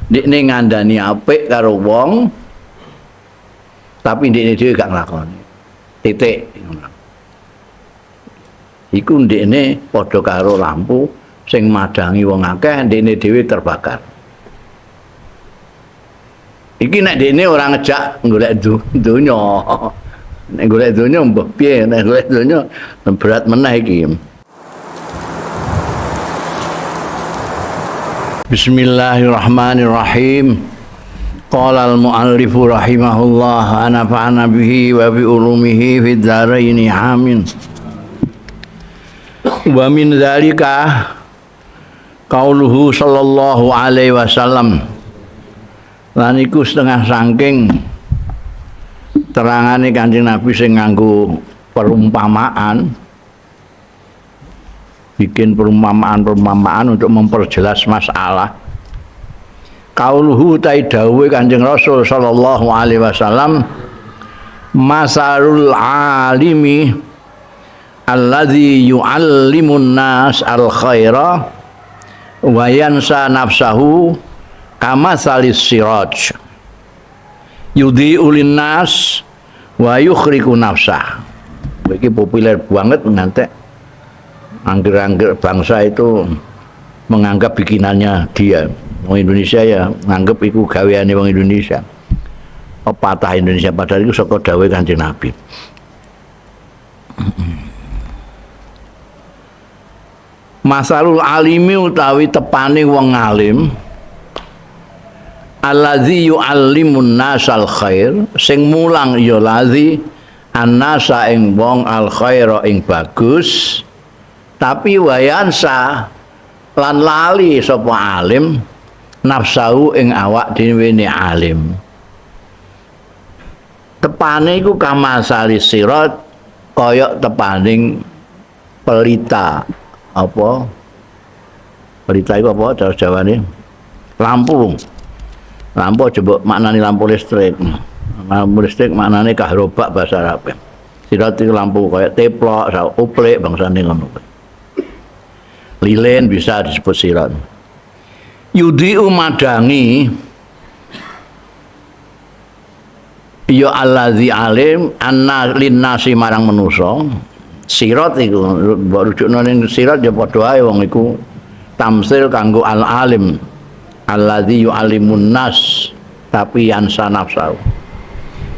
ndekne ngandani apik karo wong tapi ndekne dhewe gak nglakoni. Titik. Iku ndekne padha karo lampu sing madangi wong akeh, ndekne dhewe terbakar. Iki nek ndekne ora ngejak golek donya. Nek golek donya mbah piye, nek golek donya berat meneh iki. Bismillahirrahmanirrahim. Qala al-muallif rahimahullah anafa'ana bihi wa bi ulumihi fid dharain amin. Wa min dzalika qauluhu sallallahu alaihi wasallam. Lan iku setengah saking terangane Kanjeng Nabi sing nganggo perumpamaan, bikin perumpamaan untuk memperjelas masalah. Qauluhu taidawuhe Kanjeng Rasul sallallahu alaihi wasallam, masalul alimi alladzi yu'allimun nas al khaira wa yansa nafsahu kama salis siraj yudhi'u linnas wa yukhriqu nafsah. Iki populer banget ngantek angger-angger bangsa itu menganggap bikinannya dia. Wong Indonesia ya nganggep iku gaweane wong Indonesia. Pepatah Indonesia padahal iku saka dawuh Kanjeng Nabi. Masalul alimi utawi tepane wong alim allazi yu'allimun nasal khair, sing mulang ya lazi annasa ing wong al khaira ing bagus, tapi wayansa lan lali sapa alim nafsahu ing awak dhewe ne alim. Tepane iku kamasali sirat, kaya tepaning pelita. Apa? Pelita iku apa cara Jawane? Lampu. Lampu coba maknane lampu listrik. Lampu listrik maknane kahrobak bahasa Arab. Sirat itu lampu kaya teplok, uplik bangsane ngono. Lilin bisa disebut sirat. Yudhi'u madangi ya allazi alim anna linnasi marang manusa. Sirat iku mbok rujukno ning sirat ya padha ae wong iku tamsil kanggo al alim allazi yu'allimun nas tapi yansa nafsahu.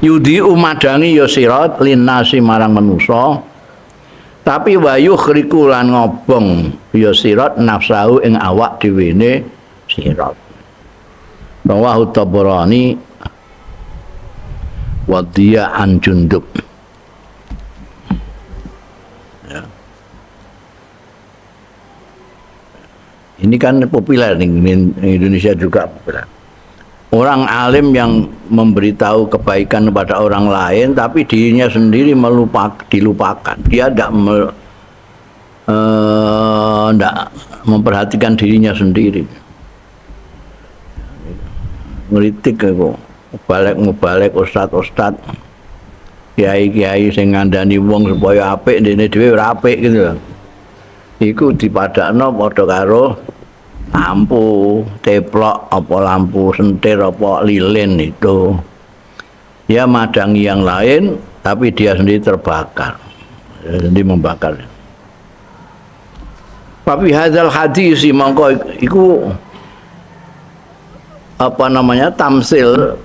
Yudhi'u madangi ya sirat linnasi marang manusa tapi wa yukhriqu lan ngobong ya sirat nafsahu ing awak dhewe ne sirat. Rawahu Tabarani wa Diya an Jundub. Ya. Ini kan populer di Indonesia juga populer. Orang alim yang memberitahu kebaikan kepada orang lain tapi dirinya sendiri dilupakan. Dia tidak memperhatikan dirinya sendiri. Ngritik aku mubalek ustad kiai sing ngandani wong supaya apik dene dhewe ora apik gitu lho. Iku dipadakno padha karo lampu teplok apa lampu sentir apa lilin itu. Ya madangi yang lain tapi dia sendiri terbakar. Sendiri membakar. Tapi hadzal hadis mongko iku apa namanya tamsil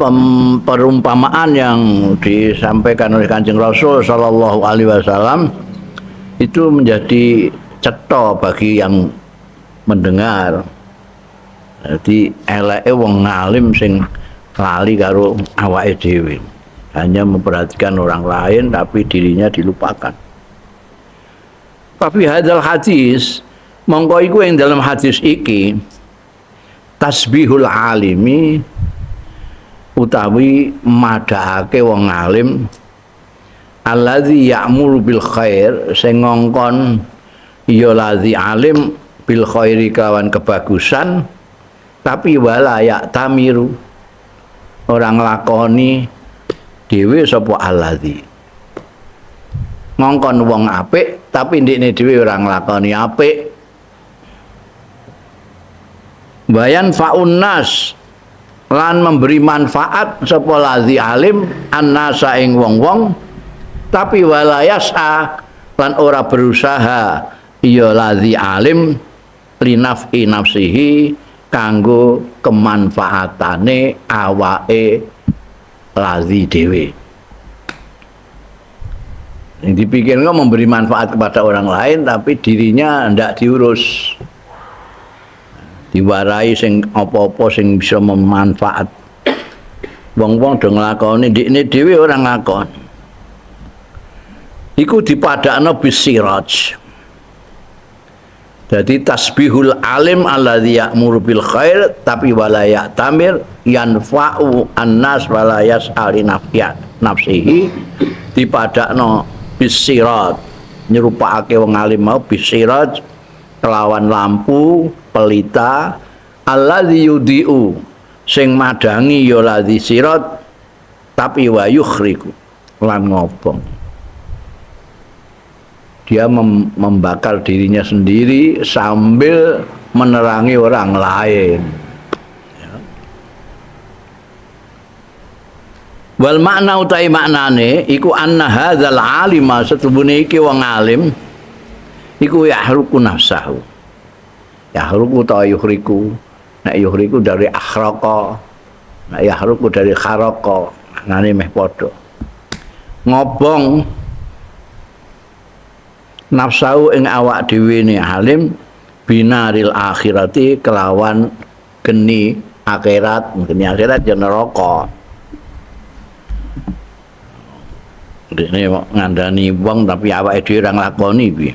perumpamaan yang disampaikan oleh Kanjeng Rasul sallallahu alaihi wasallam itu menjadi cetha bagi yang mendengar. Jadi eleke wong ngalim sing lali karo awake dhewe, hanya memperhatikan orang lain tapi dirinya dilupakan. Tapi hadzal hadis mongko iku yang dalam hadis iki tasbihul alimi utawi madhake wong alim allazi ya'muru bil khair sing ngongkon ya lazi alim bil khairi kawan kebagusan tapi wala ya tamiru orang lakoni dhewe sapa allazi ngongkon wong apik tapi ndekne dhewe ora nglakoni apik. Bayan faun nas lan memberi manfaat sapa ladzi alim annasa ing wong-wong, tapi walayasa lan ora berusaha ya ladzi alim linafi nafsihi kanggo kemanfaatane awake ladzi dhewe. Yang dipikirkan memberi manfaat kepada orang lain tapi dirinya ndak diurus. Diwarai sing apa-apa sing bisa memanfaat. Wong-wong do nglakoni ndikne dhewe ora nglakon. Iku dipadakno bisiraj. Jadi tasbihul alim alladzi ya'muru bil khair tapi wala ya'tamir yanfa'u annas wala yas'ali nafsihi dipadakno bisirat nyerupake wong alim mau bisirat kelawan lampu pelita alladzi yudiu sing madangi ya ladzi sirat tapi wa yukhriku lan ngobong. Dia membakar dirinya sendiri sambil menerangi orang lain. Wal makna utai maknane iku anna hadzal alima setubune iki wong alim iku yahruku nafsahu. Yahruku ta yuhriku. Nek yuhriku dari akhraqa. Nek yahruku dari kharaqa. Maknane meh padha. Ngobong nafsahu ing awak dhewe ne alim binaril akhirati kelawan geni akhirat, geni akhirat ya neraka. Dene ngandani wong tapi awake dhewe ora nglakoni piye.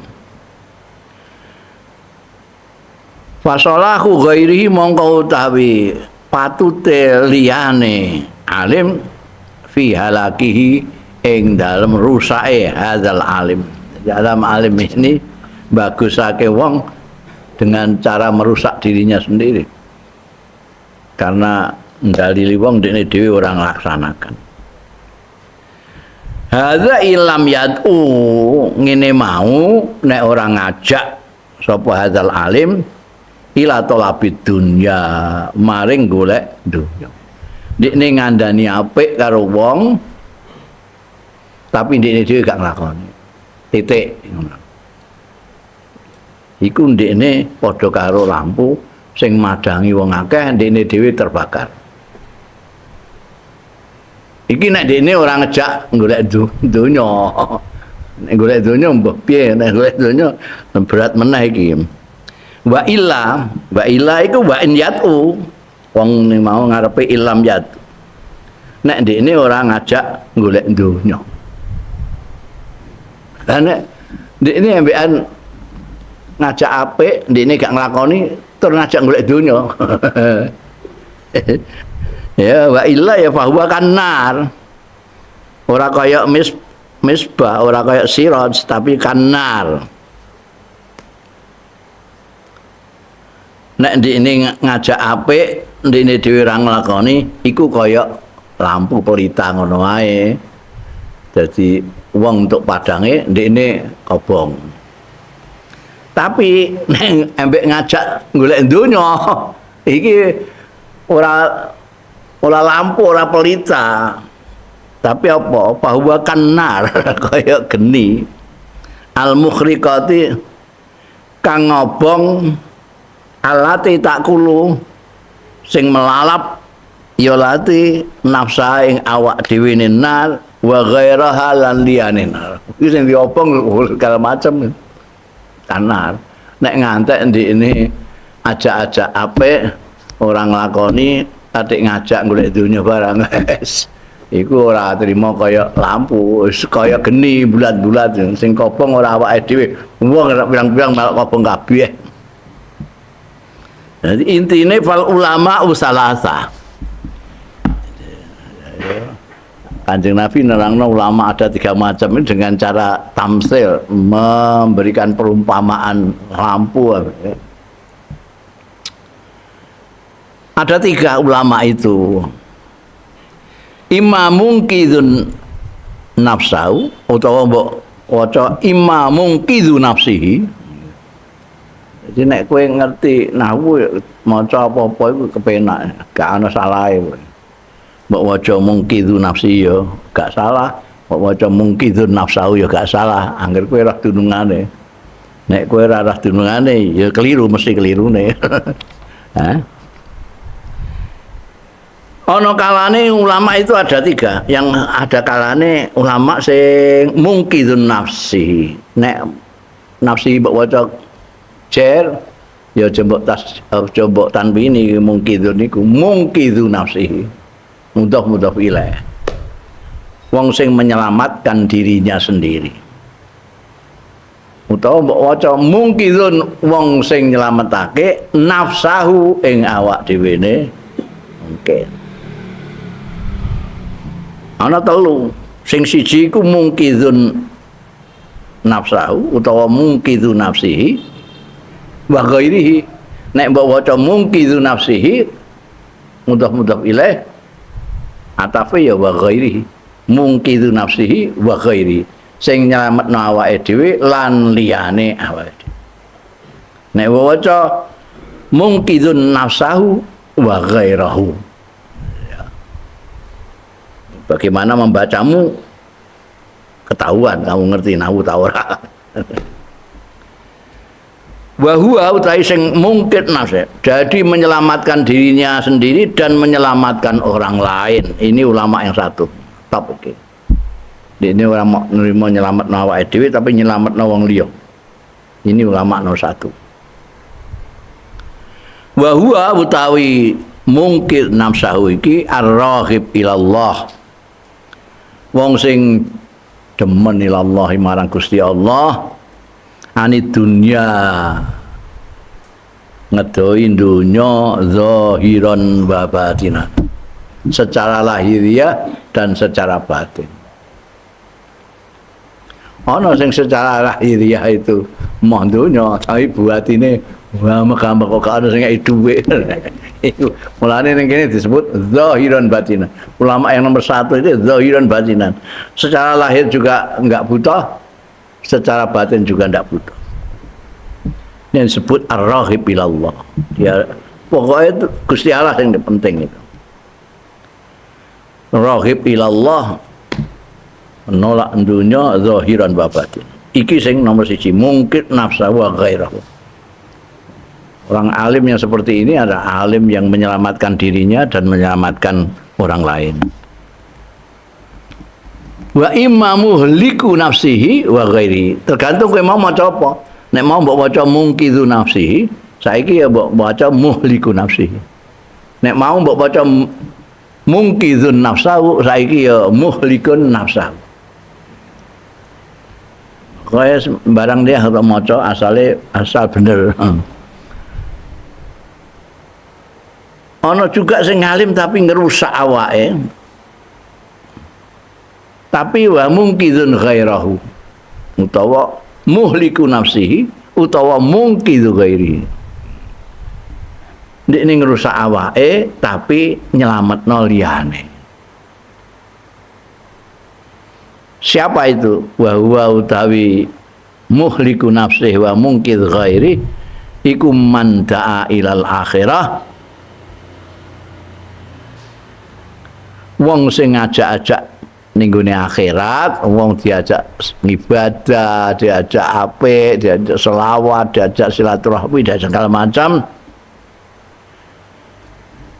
Fasalahu ghairihi mongko utawi patute liyane alim fi halakihi ing dalem rusake hadzal alim. Dalam alim ini bagusake wong dengan cara merusak dirinya sendiri. Karena ndalili wong dene dhewe ora nglaksanakan. Hadza ilam yad'u ngene mau nek ora ngajak sapa hadzal alim ila talabid dunya maring golek dunya. Ndikne ngandani apik karo wong tapi ndikne dhewe gak nglakoni. Titik ngono. Iku ndikne padha karo lampu sing madangi wong akeh ndikne dhewe terbakar. Iki nek dene ora ngejak golek donya. Nek golek donya mbah piye, nek golek donya berat meneh iki. Wa illa iku wa in yatu. Wong mau ngarepe ilam yat. Nek dene ora ngajak golek donya. Lah nek dene ambekan ngajak apik, dene gak nglakoni tur ngajak golek donya. Ya wa illa ya fahuwa kanar. Ora kaya misbah, ora kaya siraj tapi kanar. Nek ndikne ngajak apik, ndikne dhewe ora nglakoni, iku kaya lampu pelita ngono wae. Dadi wong untuk padange ndikne kobong. Tapi nek ambek ngajak golek donya, iki ora lampu, ora pelita. Tapi apa? Bahwa kanar kaya geni. Al-mukhriqati kang ngobong alati takulu sing melalap ya lati nafsa ing awak dhewe nar wa ghairaha lan liyane nar. Iki sing diobong segala macam. Kanar. Nek ngantek ndikne ajak-ajak apik ora nglakoni atik ngajak golek dunya barang iku ora trima kaya lampu wis kaya geni bulat-bulat sing kobong ora awake dhewe wong pirang-pirang malah kobong kabeh. Jadi intine fal ulama usalasa. Kanjeng Nabi nerangno ulama ada 3 macam ini dengan cara tamsil memberikan perumpamaan lampu. Ada 3 ulama itu. Imamun kidun nafsau utawa mbok waca imamun kidu nafsihi. Jadi nek kowe ngerti nahwu maca apa-apa iku kepenak, gak ana salahe. Mbok waca mungkidun nafsi ya gak salah, mbok waca mungkidun nafsahu ya gak salah, angger kowe ora dunungane. Nek kowe ora dunungane ya keliru mesti kelirune. Hah? Ono kalane ulama itu ada 3. Yang ada kalane ulama sing mungkidun nafsi. Nek nafsi mbok waca jer ya coba tanwini mungkidun niku mungkidun nafsi. Mudah ilaih. Wong sing menyelamatkan dirinya sendiri. Utawa mbok waca mungkidun wong sing nyelametake nafsahu ing awak dhewene mungkin. Ana 3. Sing siji iku mungkidun nafsahu utawa mungkidun nafsihi wa ghairihi. Nek mbok waca mungkidun nafsihi mudah ilaih atafe ya wa ghairihi. Mungkidun nafsihi wa ghairihi. Sing nyelametno awake dhewe lan liyane awake dhewe. Nek waca mungkidun nafsahu wa ghairahu. Bagaimana membacamu ketahuan kamu ngerti nahwu ta ora. Wa huwa utai sing mungkit nafsi. Jadi menyelamatkan dirinya sendiri dan menyelamatkan orang lain. Ini ulama yang satu. Top iki. Ini orang mau nerima nyelametno awake dhewe tapi nyelametno wong liya. Ini ulama nomor 1. Wa huwa utawi mungkit nafsahu iki ar-raghib ilallah. Wong sing demen ilallah marang Gusti Allah anid dunya ngedoi dunya zahiran wa batinan, secara lahiriah dan secara batin. Ana sing secara lahiriah itu mah dunya tapi batine wah mek-mek kok ana sing dhuwit. Iku mulane ning kene disebut zahiran batinan. Ulama yang nomor 1 itu zahiran batinan. Secara lahir juga enggak buta, secara batin juga enggak buta. Yang disebut ar-raghib ilallah. Dia pokoknya itu Gusti Allah yang penting itu. Raghib ilallah menolak dunya zahiran wa batin. Iki sing nomor 1 mungkin nafsa wa ghairahu. Orang alim yang seperti ini adalah alim yang menyelamatkan dirinya dan menyelamatkan orang lain. Wa imma muhliku nafsihi wa ghairi. Tergantung kowe mau maca apa. Nek mau mbok waca mungkidu nafsihi, saiki ya mbok waca muhliku nafsihi. Nek mau mbok waca mungkidun nafsahu, saiki ya muhlikun nafsahu. Kaya barang dia harus maca asal bener. Ana juga sing ngalim tapi ngerusak awake. Tapi wa mungkidun ghairahu. Utawa muhliku nafsihi utawa mungkidu ghairihi. Ndekne ngerusak awake tapi nyelametno liyane. Siapa itu? Wa huwa utawi muhliku nafsihi wa mungkid ghairi iku man da'a ilal akhirah. Wong sing ngajak-ajak ning gone akhirat, wong diajak ibadah, diajak apik, diajak selawat, diajak silaturahmi, diajak segala macam.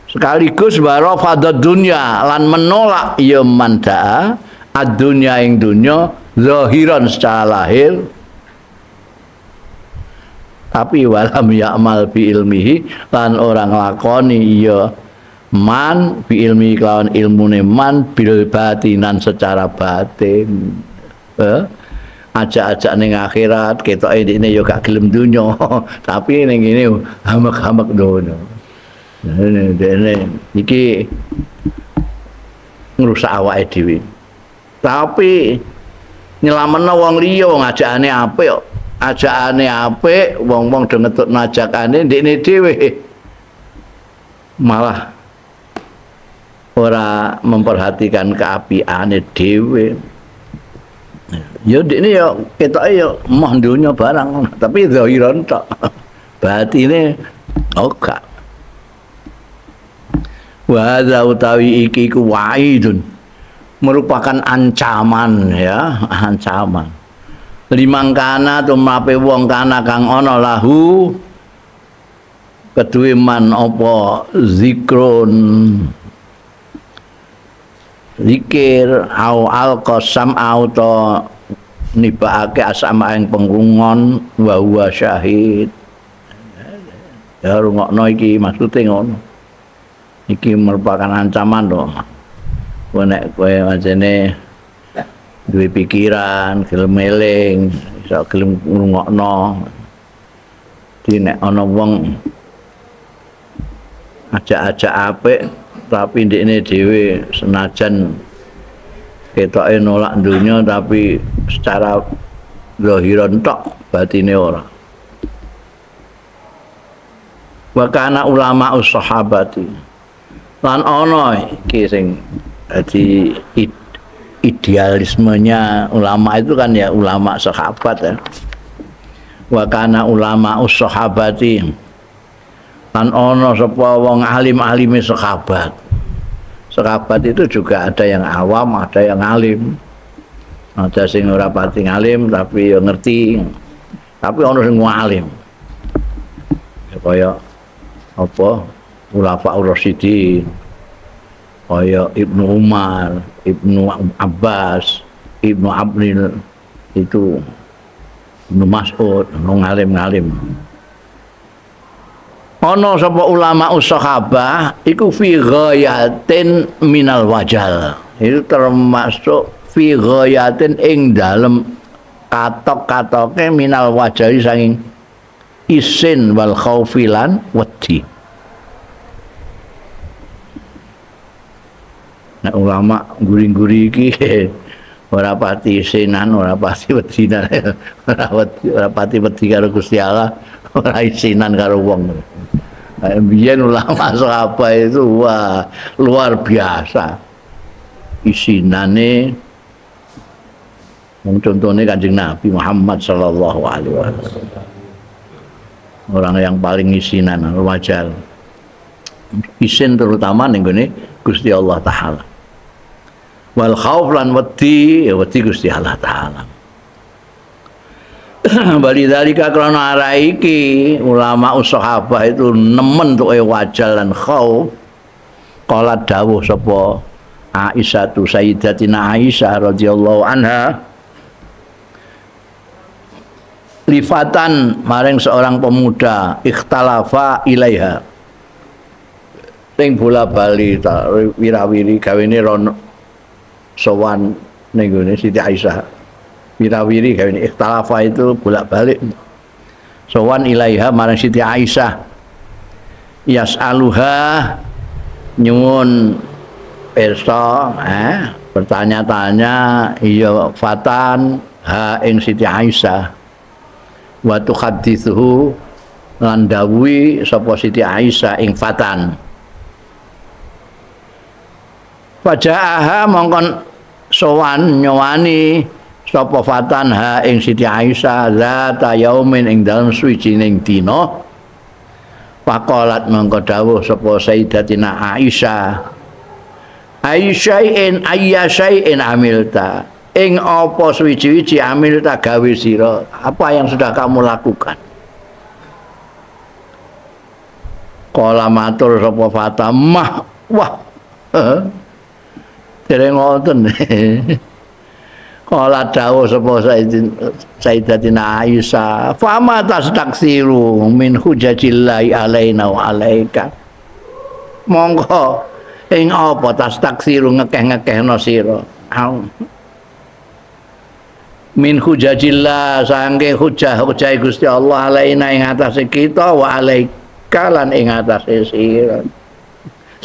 Sekaligus baro fadad dunya lan menolak ya mandaa ad-dunya ing dunya zahiran secara lahir, tapi walam ya'mal bi ilmihi lan orang lakoni ya man bi ilmi kelawan ilmune man bil batinan secara batin. Ajak-ajak ning akhirat ketoke ndekne ya gak gelem donya tapi ning ngene hamek-hamek donya. Dene iki ngrusak awake dhewe. Tapi nyelametno wong liya wong ajakane apik kok. Ajakane apik, wong-wong do ngetutno ajakane ndekne dhewe malah ora memperhatikan keapiane dhewe. Ya ndekne ya ketoke ya mah donya barang tapi zahiran tok. batine gak. Wa hadza utawi iki ku wa'idun, merupakan ancaman ya, ancaman. Limang kana tumape wong kana kang ana lahu keduwe man apa zikrun zikir au alqasam auto nibake asama ing pengrungon wa huwa syahid. Ya rungokno iki maksude ngono. Iki merupakan ancaman loh. Kowe nek kowe ajene duwe pikiran, gelem eling, iso gelem ngrungokno. Di nek ana wong ajak-ajak apik tapi ndekne dhewe senajan ketoke nolak dunya tapi secara zahiran tok batine ora. Wa kana ulama sahabati lan ana iki sing dadi idealismenya ulama itu kan ya ulama sahabat ya. Wa kana ulama sahabati lan ana sapa wong alim-alime sahabat. Sahabat itu juga ada yang awam, ada yang alim. Ada sing ora pati alim tapi ya ngerti. Tapi ana sing alim. Kaya apa Khulafa Rasyidin, kaya Ibnu Umar, Ibnu Abbas, Ibnu Abdil itu, Ibnu Mas'ud, ngalim-ngalim. Ana sapa ulama sahabah iku fi ghayatin minal wajal. Itu termasuk fi ghayatin ing dalem katok-katoke minal wajali saking isin wal khaufilan wedi. Nek ulama guri-guri iki ora pati isinan, ora pati wedinan, ora pati wedi karo Gusti Allah, ora isinan karo wong. Biyen ulama sahabat itu wah luar biasa. Isinane contohnya Kanjeng Nabi Muhammad sallallahu alaihi wasallam. Orang yang paling isinan wajar. Isin terutama ning gone Gusti Allah taala. Wal khauf lan wedi, ya wedi Gusti Allah taala. Bali dalika krana arah iki ulama sahabat itu nemen tuke wajal lan khauf. Qala dawuh sapa Aisyah tu Sayyidatina Aisyah radhiyallahu anha lifatan maring seorang pemuda ikhtalafa ilaiha sing bola-bali wirawiri gawene rono sowan ning gone Siti Aisyah. Wirawiri gawene ikhtalafa itu bolak-balik sowan ilaiha marang Siti Aisyah. Yas'aluha nyuwun pirsa bertanya-tanya iya fatan ha ing Siti Aisyah wa tuhaddithu lan dawuhi sapa Siti Aisyah ing fatan. Fajaaha mongkon sowan nyowani sapa fatan ha ing Siti Aisyah zata yaumin ing dalem suwijining dina. Faqalat mongko dawuh sapa Sayyidatina Aisyah Aisyai'in ayyasyai'in amilta ing apa suwi-wiji amilta gawe sira, apa yang sudah kamu lakukan. Kala matur sapa Fatamah wah dereng ngoten. Kala dawuh sapa Sayyidatina Aisyah fama tastaksiru min hujajillahi alaina wa alaika. Monggo ing apa tastaksiru ngekeh-ngekehno sira min hujajillah sangke hujah Gusti Allah alaina ing atase kita wa alaika lan ing atase sira.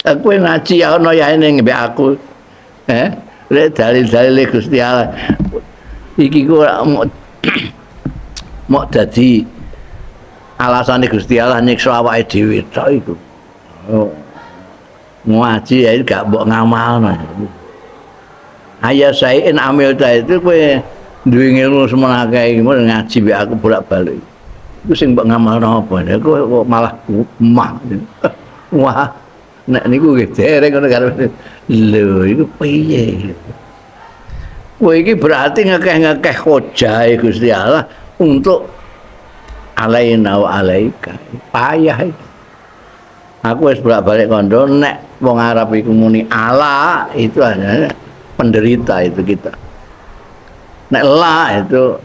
Kowe ngaji ana ya ning mbek aku lek dalil-dalil Gusti Allah iki ku mau dadi alasane Gusti Allah nyiksa awake dhewe tok iku. Ngaji ya gak mbok ngamalno. Ayah sayin amil ta itu kowe duwe ilmu semenake iki ngaji mbek aku bolak-balik. Iku sing mbok ngamalno apa? Kowe kok malah mah. Wah, nek niku nggih dereng ngono karo. Lho, iku piye? Kowe iki berarti ngekeh-ngekeh hojahe Gusti Allah untuk alaina wa alaika. Payah iki. Aku wis bolak-balik kondo nek wong Arab iku muni Allah itu hanya penderita itu kita. Nek la itu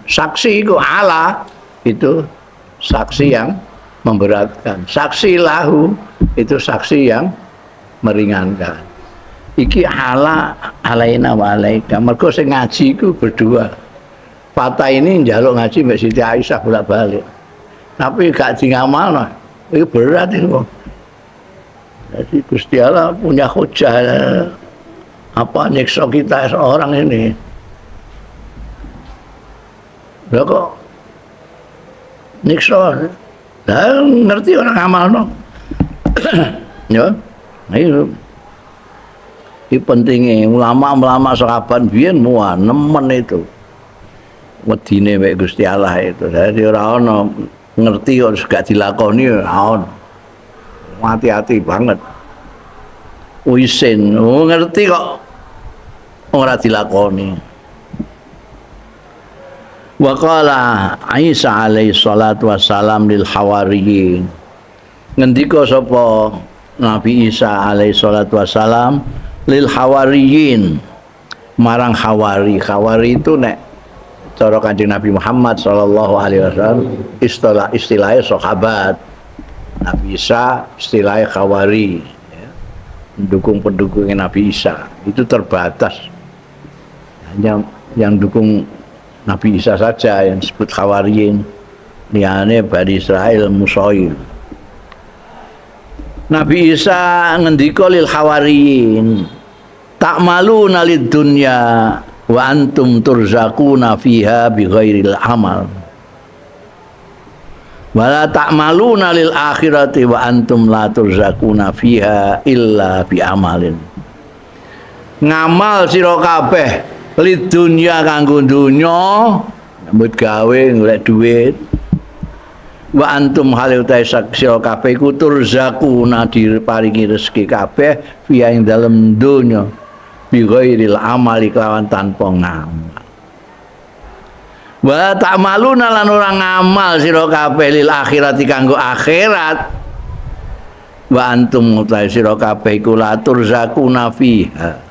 saksi itu Allah itu saksi yang memberatkan. Saksi lahu itu saksi yang meringankan. Iki Allah alaina wa alaika. Mergo sing ngaji iku berdua. Fatah ini njaluk ngaji Mbak Siti Aisyah bolak-balik. Tapi gak ngamalno. Itu berat itu. Jadi Gusti Allah punya hujah apa nyiksa kita seorang ini. Lah kok nyiksa? Lah ngerti orang amal no. Ya, ayo. Ini pentingnya ulama-ulama sahabat biyen muah nemen itu. Wedine mek Gusti Allah itu. Jadi ora ono ngerti kok gak dilakoni ora ono. Hati-hati banget. Uisin, ngerti kok ora dilakoni. Wa qala Isa alaihi salatu wassalam lil hawariyin. Ngendika sapa Nabi Isa alaihi salatu wassalam lil hawariyin marang hawari. Hawari itu nek cara Kanjeng Nabi Muhammad sallallahu alaihi wasallam istilahnya sahabat. Nabi Isa istilahnya hawari. Pendukung-pendukungnya Nabi Isa itu terbatas, hanya yang dukung Nabi Isa saja yang disebut khawariyin, liyane Bani Israil musoil. Nabi Isa ngendika lil khawariyin ta'maluna lid dunya wa antum turzaquna fiha bighairil amal wala ta'maluna lil akhirati wa antum la turzakuna fiha illa bi amalin. Ngamal sira kabeh lid dunya kanggo donya, nyambut gawe golek duit. Wa antum hal utai sira kabeh iku turzakuna diparingi rezeki kabeh fiha ing dalem donya bi ghairil amali kelawan tanpa ngamal. Wa ta'maluna lan ora ngamal sira kabeh lil akhirati kanggo akhirat. Wa antum utai sira kabeh iku la turzakuna fiha.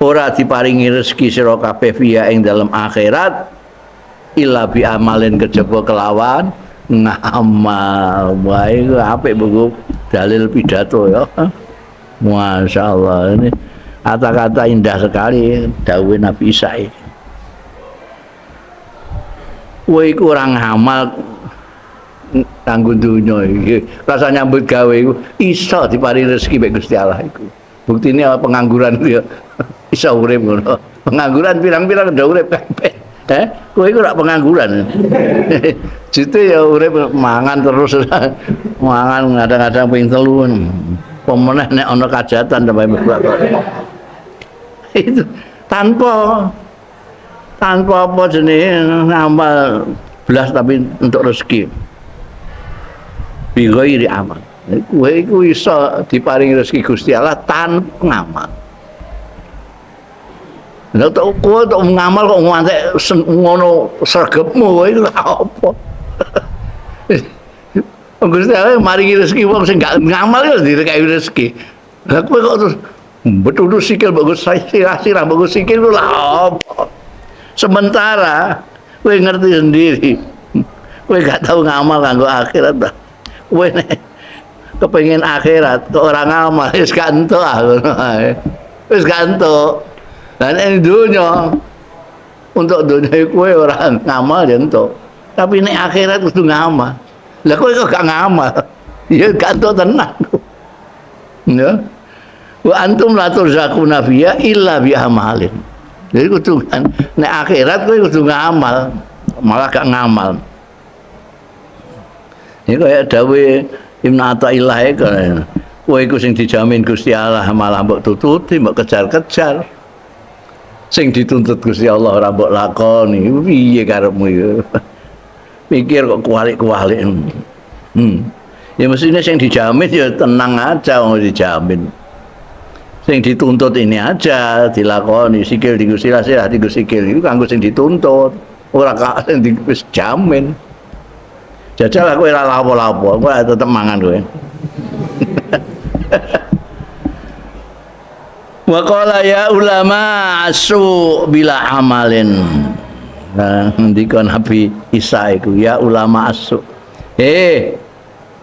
Ora diparingi rezeki sira kabeh fiha ing dalam akhirat illa bi amalin kejaba kelawan ngamal. Wah iku apik buku dalil pidato ya. Masyaallah, ini kata-kata indah sekali dawuh Nabi Isa ini. Kowe iku ora ngamal kanggo donya iki. Rasa nyambut gawe iku iso diparingi rezeki mek Gusti Allah iku. Buktine pengangguran itu ya iso urip ngono. Pengangguran pirang-pirang udah urip kabeh. Kowe iku ora pengangguran. Jitu ya urip mangan terus. Mangan kadang-kadang ping 3. Pemeneh nek ana kajatan sampai berbuat. Itu tanpa apa jenis ngamal belas tapi untuk rezeki bi ghairi amal. Kowe iku iso diparingi rezeki Gusti Allah tanpa ngamal. Lha tok kowe tok ngamal kok ngantek ngono sregepmu kowe iku apa? Gusti Allah maringi rezeki wong sing gak ngamal ya direkahi rezeki. Lah kowe kok terus betul sikil bagus sirah bagus sikil lha apa? Sementara kowe ngerti sendiri, kowe gak tahu ngamal kanggo akhirat dah. Kowe nek kepengin akhirat kok ora ngamal wis gak entuk ngono ae. Wis gak entuk. Lah nek dunya untuk dunya kowe ora ngamal ya entuk. Tapi nek akhirat kudu ngamal. Lah kowe kok gak ngamal. Ya gak entuk tenan. Ya. Wa antum la turzaquna fiha illa bi amalin. Jadi kudu kan nek akhirat kowe kudu ngamal, malah gak ngamal. Ini kaya dawuh Ibnu Athaillah iku. Kowe iku sing dijamin Gusti Allah malah mbok tututi, mbok kejar-kejar. Sing dituntut Gusti Allah ora mbok lakoni. Piye karepmu iku? Mikir kok kualik-kualik. Ya mestinya yang dijamin ya tenang aja mau dijamin. Sing dituntut ini aja dilakoni sikil digusila sikil itu kanggo sing dituntut. Ora kak sing wis jamin. Jajal aku ora lapo-lapo, aku tetep mangan kowe. Wa qala ya ulama asu bila amalin. Nah, ndika Nabi Isa iku ya ulama asu.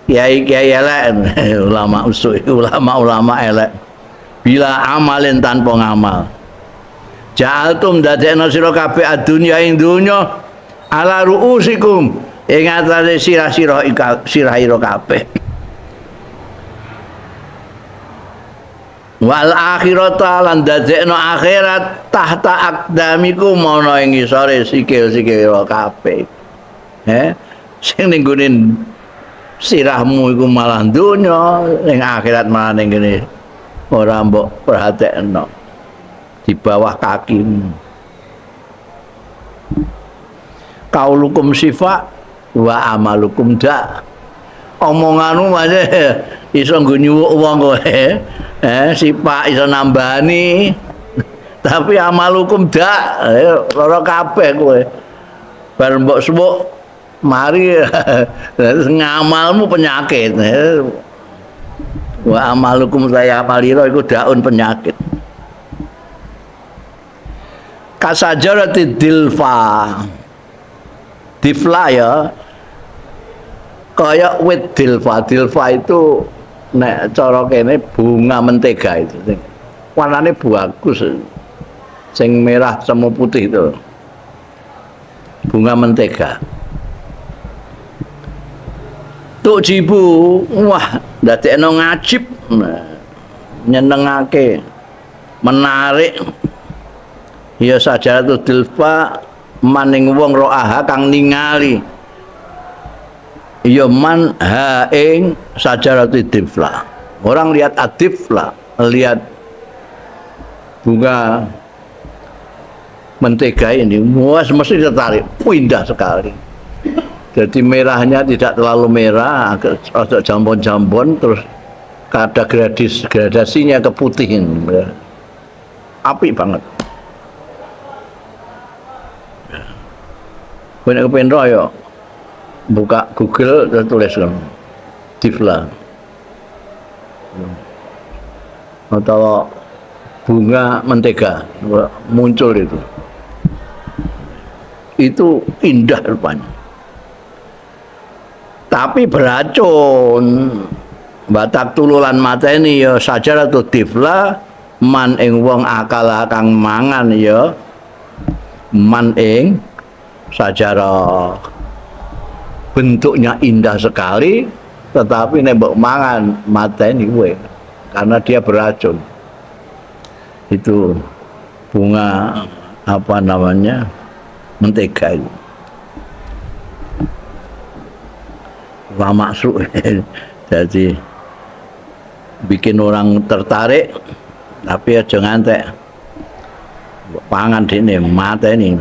Kiai-kiai elek ulama usu ulama elek bila amalin tanpa ngamal ja'altum dadekna sira kabeh adunya ing donya ala ruusikum ing atase sirah-sirah sirah-sirah kabeh wal akhirata lan dadekna akhirat tahta aqdamikum ana ing ngisore sikil-sikil kabeh sing ning gone sirahmu iku malah donya ning akhirat malah ning kene ora mbok perhatekno di bawah kakimu kaulukum sifa wa amalukum da omonganmu aja iso nggo nyuwuk wong kowe sipak iso nambani tapi amalukum da lara kabeh kowe bar mbok suwuk mari ngamalmu penyakit wa amalukum saya amalira iku daun penyakit kasajarati dilfa ya kaya wit dilfa itu nek cara kene bunga mentega itu warnane bagus sing merah sama putih itu bunga mentega tuk jibu wah ndadekno ngajib nyenengake menarik ya sajaratul dilfa maning wong ro'aha kang ningali ya man ha ing sajaratul dilfa orang lihat adifla lihat bunga mentega ini mesti tertarik indah sekali. Jadi merahnya tidak terlalu merah, agak jambon-jambon, terus ada gradasinya keputihin, apik banget. Banyak kepengen royo, buka Google dan tuliskan Tifla, atau bunga mentega muncul itu indah rupanya. Tapi beracun batak tululan mateni ya sajaratu tifla man ing wong akal kang mangan ya man ing sajarah bentuknya indah sekali tetapi nek mbok mangan mateni kowe karena dia beracun itu bunga apa namanya mentega itu lama masuk jadi bikin orang tertarik tapi aja ngantek pangan dene mata ini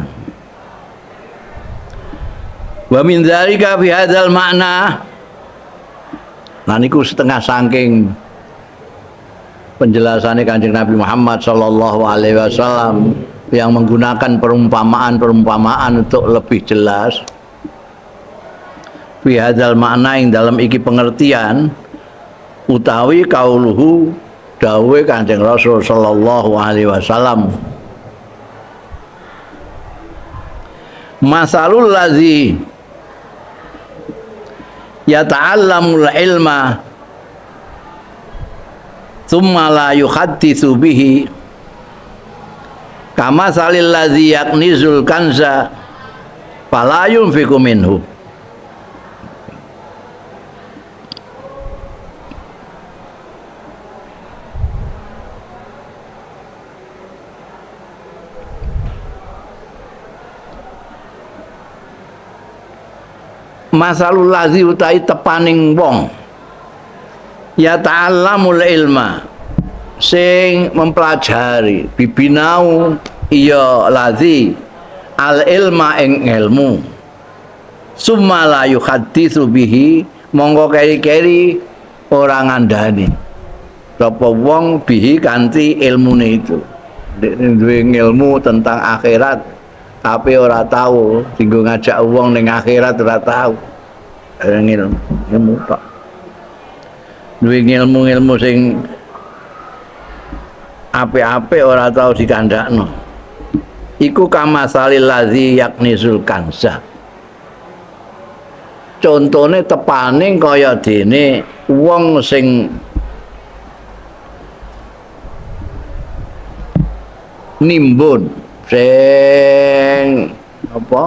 wa min dzalika fi hadzal makna nah niku setengah saking penjelasannya Kanjeng Nabi Muhammad sallallahu alaihi wasallam yang menggunakan perumpamaan untuk lebih jelas fi hadzal makna ing dalam iki pengertian utawi kauluhu dawuhe Kanjeng Rasul sallallahu alaihi wasallam masalul ladzi yata'allamul ilma thumma la yuhadditsu bihi kama salil ladzi yaknizul kanza fala yunfiqu minhu masalul ladzi utai tepaning wong ya ta'allamul ilma sing mempelajari bibinau iya ladzi al ilma ing ilmu summa la yuhadditsu bihi mongko keri-keri ora ngandani sapa wong bihi kanthi ilmune itu duwe ilmu tentang akhirat tapi ora tahu tinggo ngajak wong ning akhirat ora tahu ilmu tok duwe ilmu sing apik-apik ora tahu dikandakno iku kamasalil ladzi yaknizul kanza contone tepane kaya dene wong sing nimbun sing apa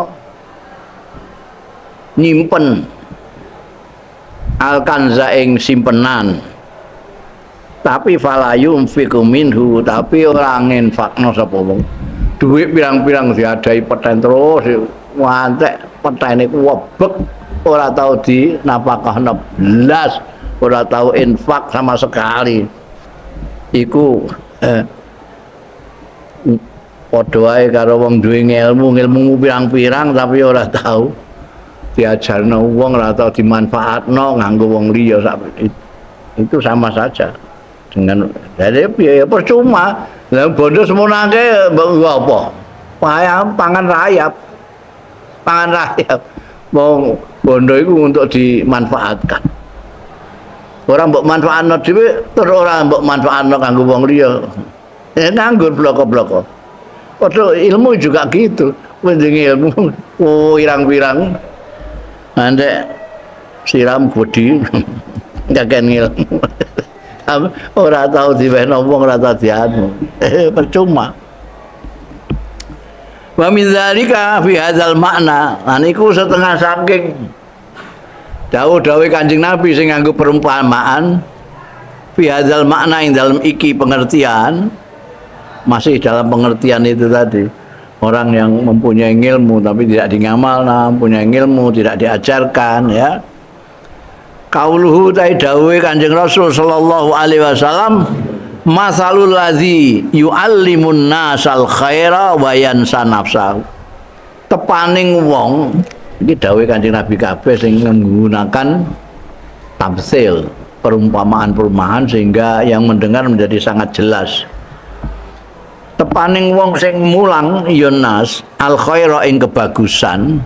nyimpen al-kanza ing simpenan tapi falayum fiku minhu tapi ora nginfakno sapa wong duit pirang-pirang diadai peten terus wantek petene webek ora tahu di napakahna blas ora tahu infak sama sekali iku padha wae karo wong duwe ilmu pirang-pirang tapi ora tahu diajarno wong ora tahu dimanfaatno nganggo wong liya itu sama saja dengan jadi ya percuma lah bondo semono akeh apa pangan rayap wong bondo itu untuk dimanfaatkan orang mbok manfaatno dhewe terus ora mbok manfaatno kanggo wong liya nganggur bloko-bloko padha ilmu juga gitu penting ilmu irang-irang andek siram budi gagen ilmu ora tahu diwehno wong ora tahu dianu percuma wa min dzalika fi hadzal makna lan iku setengah saking dawuh-dawuh Kanjeng Nabi sing nganggo perumpamaan fi hadzal makna ing dalam iki pengertian masih dalam pengertian itu tadi orang yang mempunyai ilmu tapi tidak dingamalna mempunyai ilmu tidak diajarkan ya kauluhu tai dawuh Kanjeng Rasul sallallahu alaihi wasallam masalul ladzi yu'allimun nasal khaira wa yansa nafsahu tepaning wong iki dawuh Kanjeng Nabi kabeh sing menggunakan tamsil perumpamaan-perumpamaan sehingga yang mendengar menjadi sangat jelas tepaning wong sing mulang yonas al khaira ing kebagusan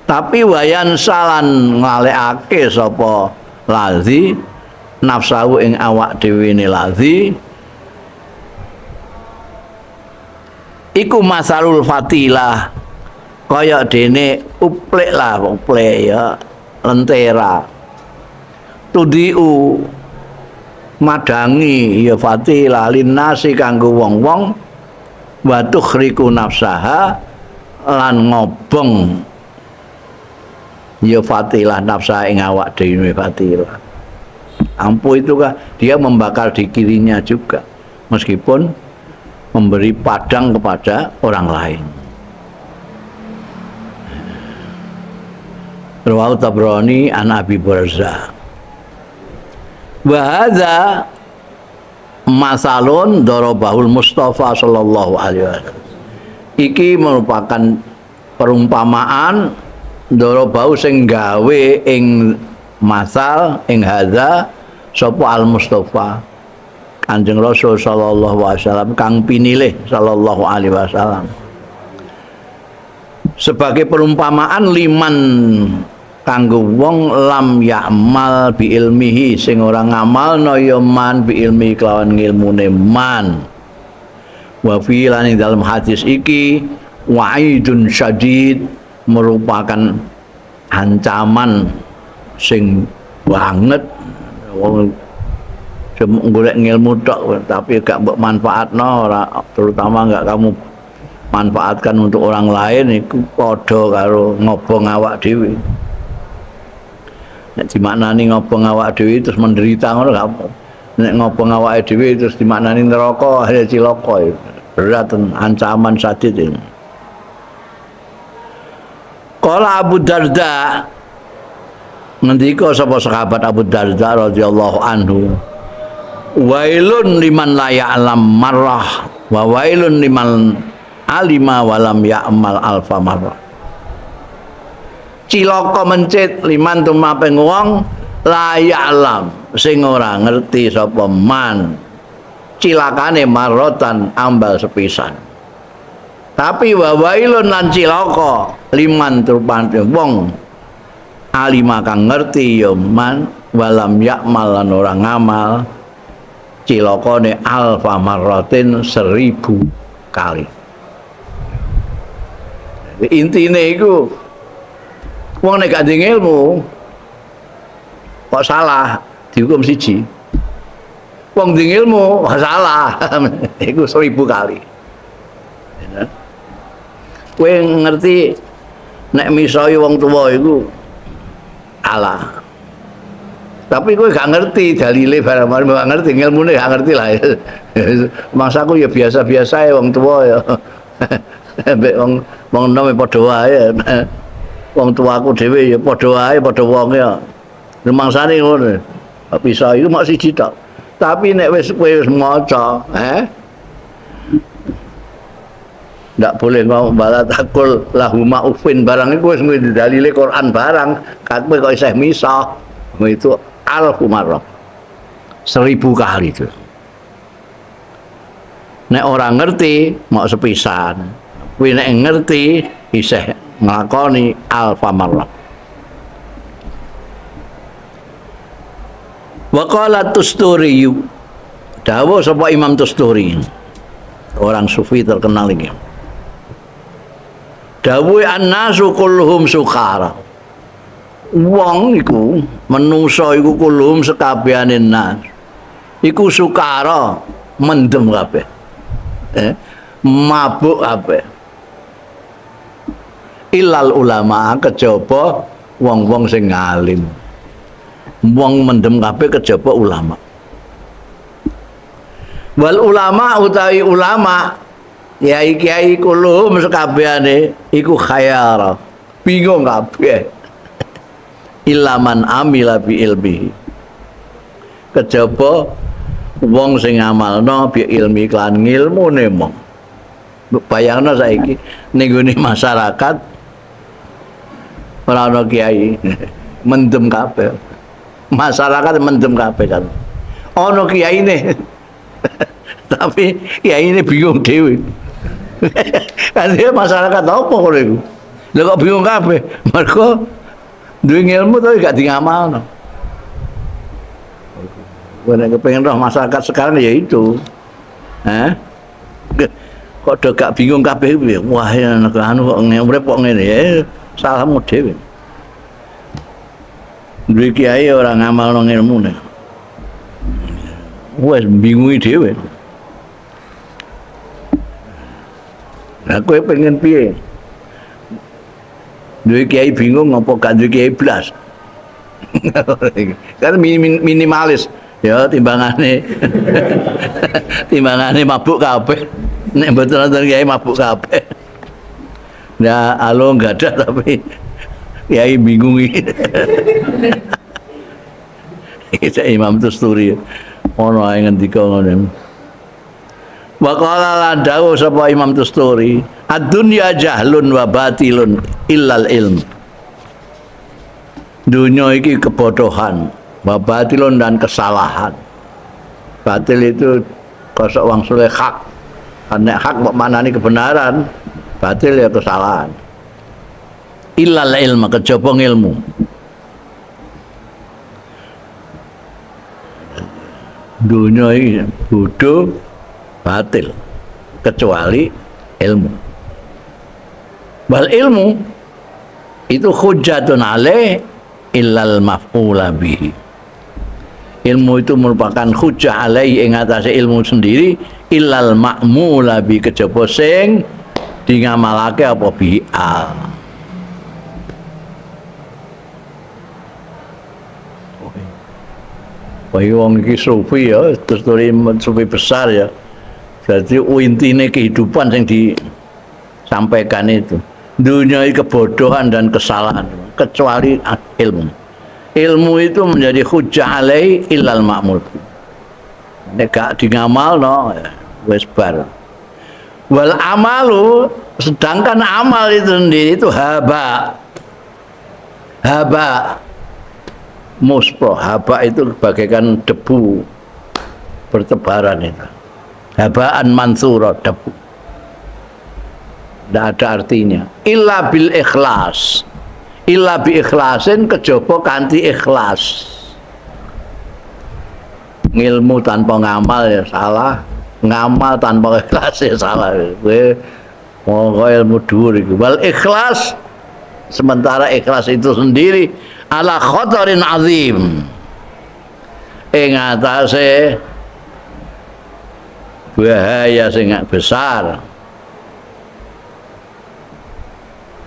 tapi wayan salan ngalekake sapa ladzi nafsahu ing awak dhewe ne ladzi iku masalul fatilah kaya dene uplek ya lentera tudiu madangi ya fatilah linnasi kanggo wong-wong wa tukhriku nafsaha lan ngobong ya fatilah nafsa ing awak dhewe fatilah ampuh itu kan dia membakar di kirinya juga meskipun memberi padang kepada orang lain. Rawahu Tabrani an Abi Barzah wa hadza masalun darabahul Mustafa sallallahu alaihi wasallam iki merupakan perumpamaan darabahu sing gawe ing masal ing hadza sapa al Mustafa Kanjeng Rasul sallallahu alaihi wasallam kang pinilih sallallahu alaihi wasallam sebagai perumpamaan liman kanggo wong lam ya'mal bi ilmihi sing ora ngamalno ya man bi ilmi kelawan ngilmune man wa fi lan dalam hadis iki wa'idun syadid merupakan ancaman sing banget wong golek ngilmu tok tapi gak mbok manfaatno ora terutama gak kamu manfaatkan untuk orang lain iku padha karo ngobong awak dhewe. Nek dimaknani ngobong awak dhewe terus menderita ngono gak apa. Nek ngobong awake dhewe terus dimaknani neraka akhire cilaka berat ancaman sadid ini. Qala Abu Darda ngendika sapa sahabat Abu Darda radhiyallahu anhu wailun liman la ya'lam marrah wa wailun liman alima walam ya'mal alfa marrah cilaka mencit liman tumaping wong layak alam sing ora ngerti sapa man cilakane marotan ambal sepisan. Tapi wawailun lan cilaka liman tumaping wong alima kang ngerti ya man walam yakmal lan ora ngamal cilakane alfa marratin 1000 kali. Intine iku wong nek gak ndek ilmu kok salah dihukum siji. Wong ndek ilmu kok salah iku 1000 kali. Kowe ngerti nek misoi wong tuwa iku Allah. Tapi kowe gak ngerti dalile barang-barang gak ngerti ilmune gak ngerti lah. Mangsaku ya biasa-biasa ya wong tuwa ya. Mbek wong enom padha wae. Wong tuaku dhewe ya padha wae padha wong ya. Rumangsane ngono. Bisa iku mak siji tok. Tapi nek wis kowe wis maca, ndak boleh ngomong bala takul lahuma ufin barang iku wis dalile Quran barang, kowe kok isih misah. Itu alfu marrah. 1000 kali itu. Nek orang ngerti mau sepisan. Kuwi nek ngerti isih nglakoni alfa marrah. Wa qala Tusturi, dawuh sapa Imam Tusturi. Orang sufi terkenal ini. Dawuh annasu kulluhum sukara. Wong iku menungso iku kulluhum sekabehane nas. Iku sukara mendem kabeh. Mabuk kabeh. Ilal ulama kejaba wong-wong sing alim. Wong mendem kabeh kejaba ulama. Wal ulama utawi ulama kiai-kiai kulluhum sekabehane iku khayara. Bingung kabeh. Ilaman amila bi ilmihi. Kejaba wong sing ngamalno bi ilmi lan ngilmune mong. Bayangno saiki ning gone masyarakat ora ana kiai mendem kabeh. Masyarakat mendem kabeh kan. Ana kiyaine. Tapi kiyaine bingung dhewe. Kan masyarakat apa kok iku? Lha kok bingung kabeh? Mergo duwe ilmu tapi gak ngamalno. Nek kepengen roh masyarakat sekarang ya itu. Kok do gak bingung kabeh piye? Wah anu kok urip kok ngene ya salahmu dhewe. Duwe kiai ora ngamalno ilmune. Wes bingungi dhewe. Nah kowe pengen piye? Duwe kiai bingung ngopo gak duwe kiai blas. Kan minimalis ya timbangane. Timbangane mabuk kabeh. Nek mboten wonten kiai mabuk kabeh. Nah, alo enggak ada tapi kiai bingungi. Iki Imam Tusturi ono ae ngendika ngono. Wa qala la dawu sapa Imam Tusturi, ad-dunya jahlun wa batilun illal ilm. Dunia iki kebodohan, wa batilun dan kesalahan. Batil itu kosok wang soleh hak. Karena hak maknane kebenaran, batil ya kesalahan. Illal ilm kejaba ilmu. Dunia ini bodoh batil kecuali ilmu. Wal ilmu itu hujjatun alaih illal maf'ula bihi. Ilmu itu merupakan hujjah alaih ing atase ilmu sendiri illal ma'mula bi kejaba sing dingamalake apa bi'al. Wah, wong iki sufi ya, terus sufi besar ya. Jadi intine kehidupan yang disampaikan itu. Dunia kebodohan dan kesalahan kecuali ilmu. Ilmu itu menjadi hujjah alai illal ma'mul. Nek gak dingamalno wis bar. Wal amalu sedangkan amal itu sendiri itu haba. haba muspro, haba itu bagaikan debu bertebaran itu. Habaan mansura, debu. Tidak ada artinya. Illa bil ikhlas. Illa bi ikhlasin kejaba kanthi ikhlas. Ngilmu tanpa ngamal ya salah, ngamal tanpa ikhlas ya salah. Kowe monggo ilmu dhuwur iku. Wal ikhlas, sementara ikhlas itu sendiri ala khatarin azim. Ing atase bahaya sing besar.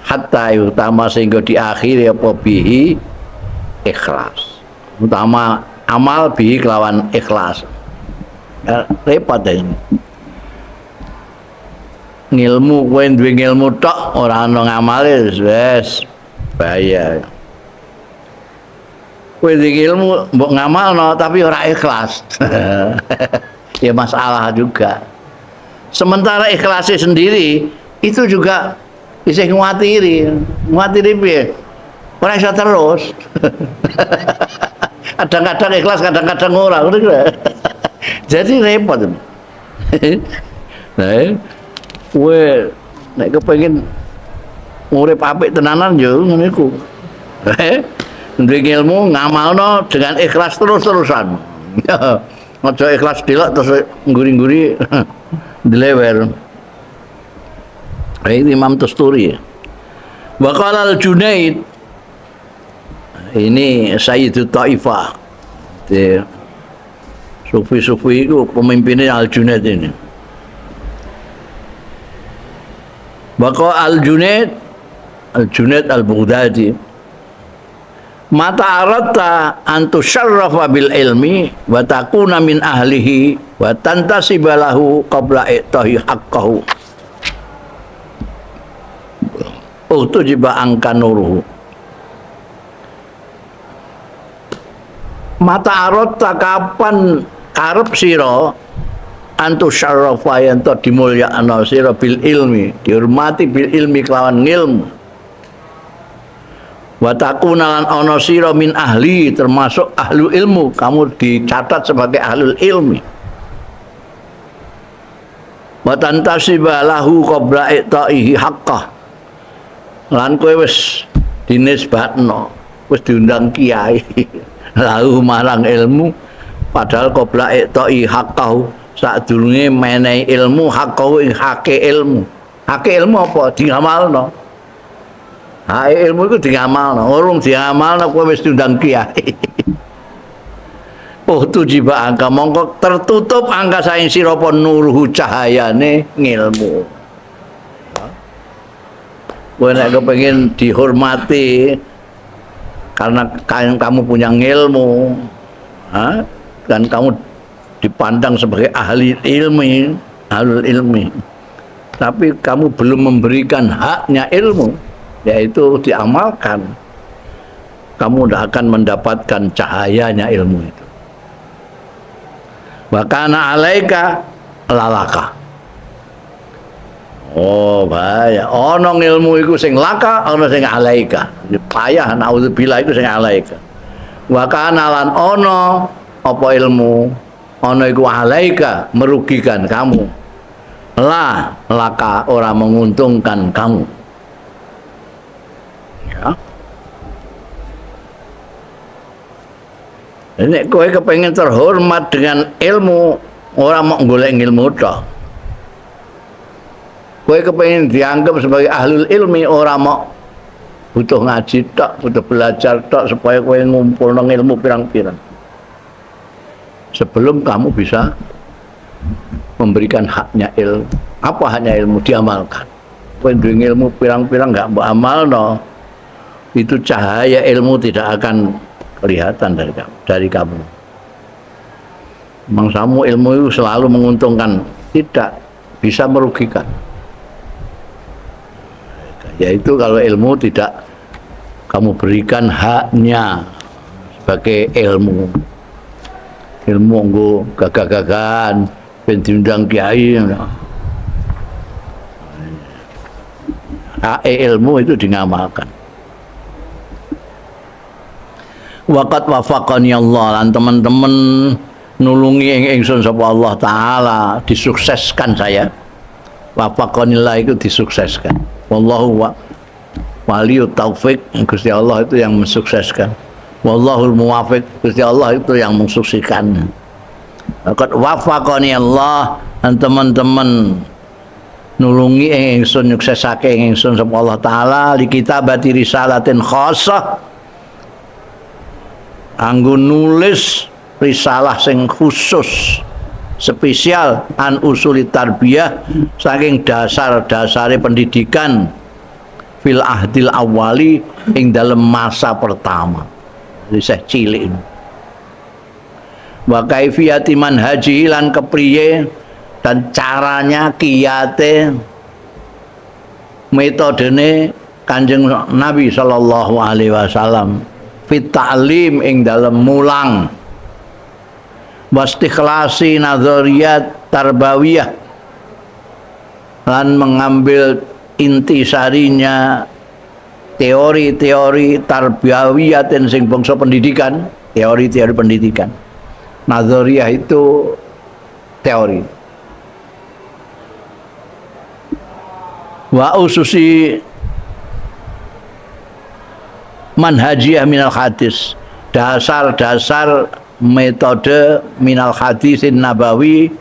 Hatta utama sehingga diakhiri apa bihi ikhlas. Utama amal bihi kelawan ikhlas. Repot ini. Ngilmu kowe duwe ngilmu tok ora ana ngamale wis bahaya. Kowe duwe ilmu mbok ngamalno tapi ora ikhlas. Ya masalah juga. Sementara ikhlasnya sendiri itu juga bisa nguatiri piye? Ora iso terus. Kadang-kadang ikhlas, kadang-kadang ora, ngono kuwi. Jadi repot. Nah, kowe nek kepengin urip apik tenanan yo ngono iku. Duwe ilmu ngamalno dengan ikhlas terus-terusan. Aja ikhlas delok terus ngguri-ngguri dilewer. Ini Imam Tusturi. Wa qala al-Junaid, ini Sayyidut Taifah. Sufi-sufi itu pemimpinnya al-Junaid ini. Wa qala al-Junaid al-Baghdadi, mata aratta an tusyarrafa bil ilmi wa takuna min ahlihi wa tantasiba lahu qabla i'tahi haqqahu utujiba angka nuruhu. Mata aratta kapan karep sira antu syarrafa yen to dimulyakno sira bil ilmi, dihormati bil ilmi kelawan ilmu. Wa takuna lan ana sira min ahli, termasuk ahlu ilmu, kamu dicatat sebagai ahlul ilmi. Wa tantasiba lahu qabla i'ta'ihi haqqah, lan kowe wis dinisbatno, wis diundang kiai lahu marang ilmu, padahal qabla i'ta'i haqqahu, sadurunge menehi ilmu haqqahu ing hake ilmu. Hake ilmu apa? Diamalno. Hake ilmu itu diamalno, urung diamalno kowe wis diundang kiai. Oh tujiba angka mongko tertutup angka saing sira apa nuruhu cahayane ngilmu. Kowe nek kepengin dihormati karena kamu punya ilmu, dan kamu dipandang sebagai ahli ilmi, ahlul ilmi, tapi kamu belum memberikan haknya ilmu, yaitu diamalkan, kamu tidak akan mendapatkan cahayanya ilmu itu. Wakana alaika lalaka. Oh bahaya. Ono ilmu iku sing laka, ono sing alaika. Payah naudzubillah iku sing alaika. Wa kana lan ono apa ilmu, ono iku alaika merugikan kamu. La laka ora menguntungkan kamu. Ya. Nek kowe kepengin terhormat dengan ilmu, ora mau golek ilmu tok. Kowe kepengin dianggap sebagai ahlul ilmi, orang mau butuh ngaji tok, butuh belajar tok supaya kowe ngumpulno ilmu pirang-pirang. Sebelum kamu bisa memberikan haknya ilmu. Apa haknya ilmu? Diamalkan. Kowe duwe ilmu pirang-pirang enggak mbok amalno, itu cahaya ilmu tidak akan kelihatan dari kamu. Mangsamu ilmu itu selalu menguntungkan, tidak bisa merugikan. Yaitu kalau ilmu tidak kamu berikan haknya sebagai ilmu. Ilmu nggo gagah-gagahan ben diundang kiai. Hak ilmu itu dingamalkan. Waqat wafaqani Allah lan teman-teman nulungi ingsun sapa Allah taala, disukseskan saya. Wafaqanillah itu disukseskan. Wallahu waliyut taufik, Gusti Allah itu yang mensukseskan. Wallahul muwafiq, Gusti Allah itu yang mensukseskan. Waqat wafaqani Allah lan teman-teman nulungi ingsun, nyuksesake ingsun sapa Allah taala li kitabati risalatin khassah, anggo nulis risalah sing khusus spesial an usuli tarbiyah saking dasar-dasare pendidikan fil ahdil awali ing dalam masa pertama isih cilik. Wa kaifiyati manhaji lan kepriye dan caranya kiyate metodene Kanjeng Nabi sallallahu alaihi wasallam fit ta'lim ing dalam mulang wastikhlasi nazariyat tarbawiyah lan mengambil intisarinya teori-teori tarbawiyah dan sing bangsa pendidikan, teori-teori pendidikan. Nazariyah itu teori. Wa ususi manhajiyah minal hadis, dasar-dasar metode minal hadisin nabawi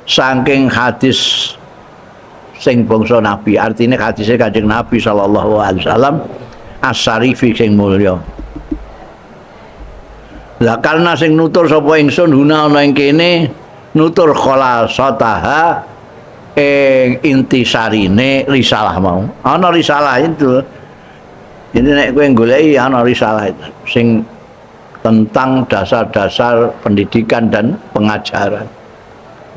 saking hadis sing bangsa Nabi, artinya hadisnya Kanjeng Nabi sallallahu alaihi wasallam as-syarifi sing mulya. Lah karena sing nutur sapa ingsun huna ana ing kene nutur khalasataha ing intisarine risalah mau. Ana risalah itu. Ini nek kowe goleki ana risalah itu sing tentang dasar-dasar pendidikan dan pengajaran.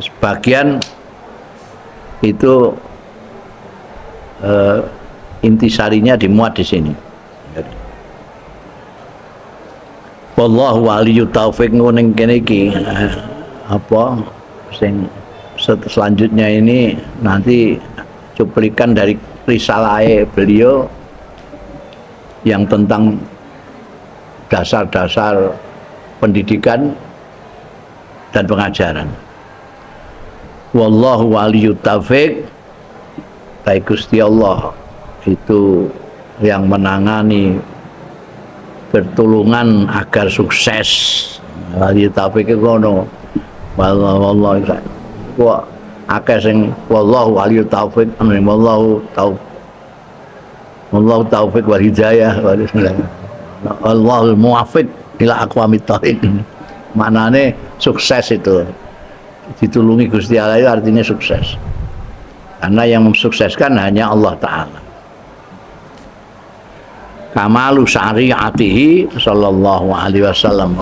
Sebagian itu intisarinya dimuat di sini. Wallahu waliyut taufiq ning kene iki apa sing selanjutnya ini nanti cuplikan dari risalah beliau yang tentang dasar-dasar pendidikan dan pengajaran. Wallahu waliyut taufiq, baik Gusti Allah itu yang menangani pertolongan agar sukses. Waliyut taufiq itu ngono. Wallahu wa akeh sing wallahu waliyut taufiq, wallahu taufiq wal hidayah. Allahul muwafiq ila aqwamit thoriq. Maknane sukses itu ditulungi Gusti Allah itu artinya sukses. Karena yang mensukseskan hanya Allah Ta'ala. Kamalu syariatihi sallallahu alaihi wasallam.